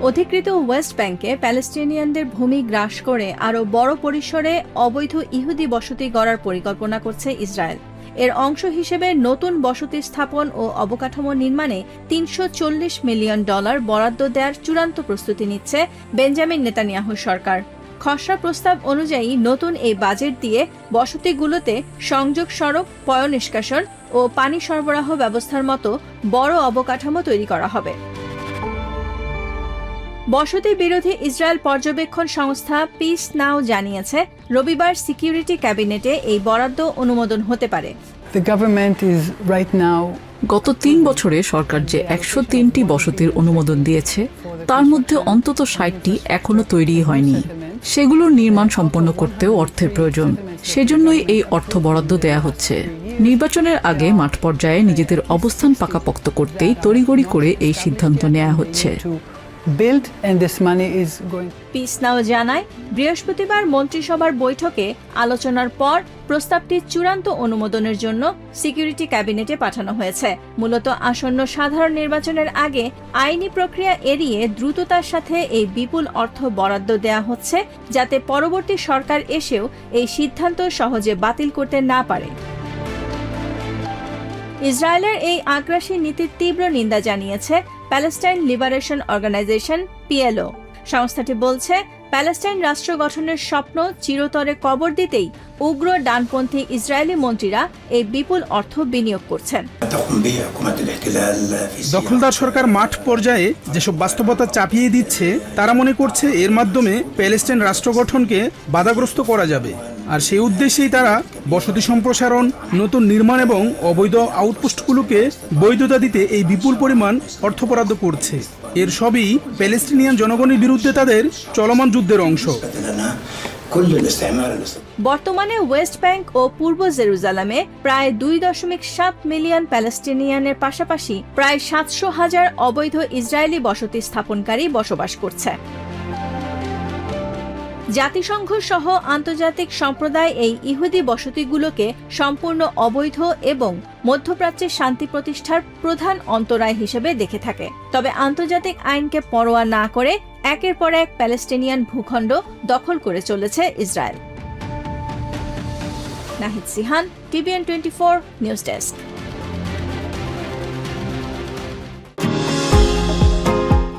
অধিকৃত ওয়েস্ট ব্যাংকে প্যালেস্টিনিয়ানদের ভূমি গ্রাস করে আরও বড় পরিসরে অবৈধ ইহুদি বসতি গড়ার পরিকল্পনা করছে ইসরায়েল। এর অংশ হিসেবে নতুন বসতি স্থাপন ও অবকাঠামো নির্মাণে $340 মিলিয়ন বরাদ্দ দেওয়ার চূড়ান্ত প্রস্তুতি নিচ্ছে বেঞ্জামিন নেতানিয়াহু সরকার। খসড়া প্রস্তাব অনুযায়ী নতুন এই বাজেট দিয়ে বসতিগুলোতে সংযোগ সড়ক, পয়ঃনিষ্কাশন ও পানি সরবরাহ ব্যবস্থার মতো বড় অবকাঠামো তৈরি করা হবে। বসতি বিরোধী ইসরায়েল পর্যবেক্ষণ সংস্থা পিস নাও জানিয়েছে, রবিবার সিকিউরিটি ক্যাবিনেটে এই বরাদ্দ অনুমোদন হতে পারে। গত 3 বছরে সরকার যে 103টি বসতির অনুমোদন দিয়েছে, তার মধ্যে অন্তত 60টি এখনো তৈরি হয়নি। সেগুলোর নির্মাণ সম্পন্ন করতেও অর্থের প্রয়োজন। সেজন্যই এই অর্থ বরাদ্দ দেয়া হচ্ছে। নির্বাচনের আগে মাঠ পর্যায়ে নিজেদের অবস্থান পাকাপোক্ত করতেই তড়িঘড়ি করে এই সিদ্ধান্ত নেওয়া হচ্ছে। পিস নাও জানায়, বৃহস্পতিবার মন্ত্রিসভার বৈঠকে আলোচনার পর প্রস্তাবটি চূড়ান্ত অনুমোদনের জন্য সিকিউরিটি ক্যাবিনেটে পাঠানো হয়েছে। মূলত আসন্ন সাধারণ নির্বাচনের আগে আইনি প্রক্রিয়া এড়িয়ে দ্রুততার সাথে এই বিপুল অর্থ বরাদ্দ দেয়া হচ্ছে, যাতে পরবর্তী সরকার এসেও এই সিদ্ধান্ত সহজে বাতিল করতে না পারে। ইসরায়েলের এই আগ্রাসী নীতির তীব্র নিন্দা জানিয়েছে প্যালেস্টাইন লিবারেশন অর্গানাইজেশন PLO। সংস্থাটি বলছে, প্যালেস্টাইন রাষ্ট্র গঠনের স্বপ্ন চিরতরে কবর দিতেই উগ্র ডানপন্থী ইসরায়েলি মন্ত্রীরা এই বিপুল অর্থ বিনিয়োগ করছেন। দখলদার সরকার মাঠ পর্যায়ে যেসব বাস্তবতা চাপিয়ে দিচ্ছে, তারা মনে করছে এর মাধ্যমে প্যালেস্টাইন রাষ্ট্র গঠনকে বাধাগ্রস্ত করা যাবে। আর সেই উদ্দেশ্যেই তারা বসতি সম্প্রসারণ, নতুন নির্মাণ এবং অবৈধ আউটপোস্টগুলোকে বৈধতা দিতে এই বিপুল পরিমাণ অর্থ বরাদ্দ করছে। এর সবই প্যালেস্টিনিয়ান জনগণের বিরুদ্ধে তাদের চলমান যুদ্ধের অংশ। বর্তমানে ওয়েস্ট ব্যাংক ও পূর্ব জেরুজালেমে প্রায় 2.7 মিলিয়ন প্যালেস্টিনিয়ানের পাশাপাশি প্রায় 700,000 অবৈধ ইসরায়েলি বসতি স্থাপনকারী বসবাস করছে। জাতিসংঘ সহ আন্তর্জাতিক সম্প্রদায় এই ইহুদি বসতিগুলোকে সম্পূর্ণ অবৈধ এবং মধ্যপ্রাচ্যের শান্তি প্রতিষ্ঠার প্রধান অন্তরায় হিসেবে দেখে থাকে। তবে আন্তর্জাতিক আইনকে পরোয়া না করে একের পর এক প্যালেস্টিনিয়ান ভূখণ্ড দখল করে চলেছে Israel. Nahid Sihan, TVN 24 news desk.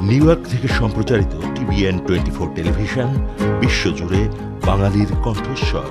New York থেকে সম্প্রচারিত TVN 24 টেলিভিশন বিশ্বজুড়ে বাঙালির কণ্ঠস্বর।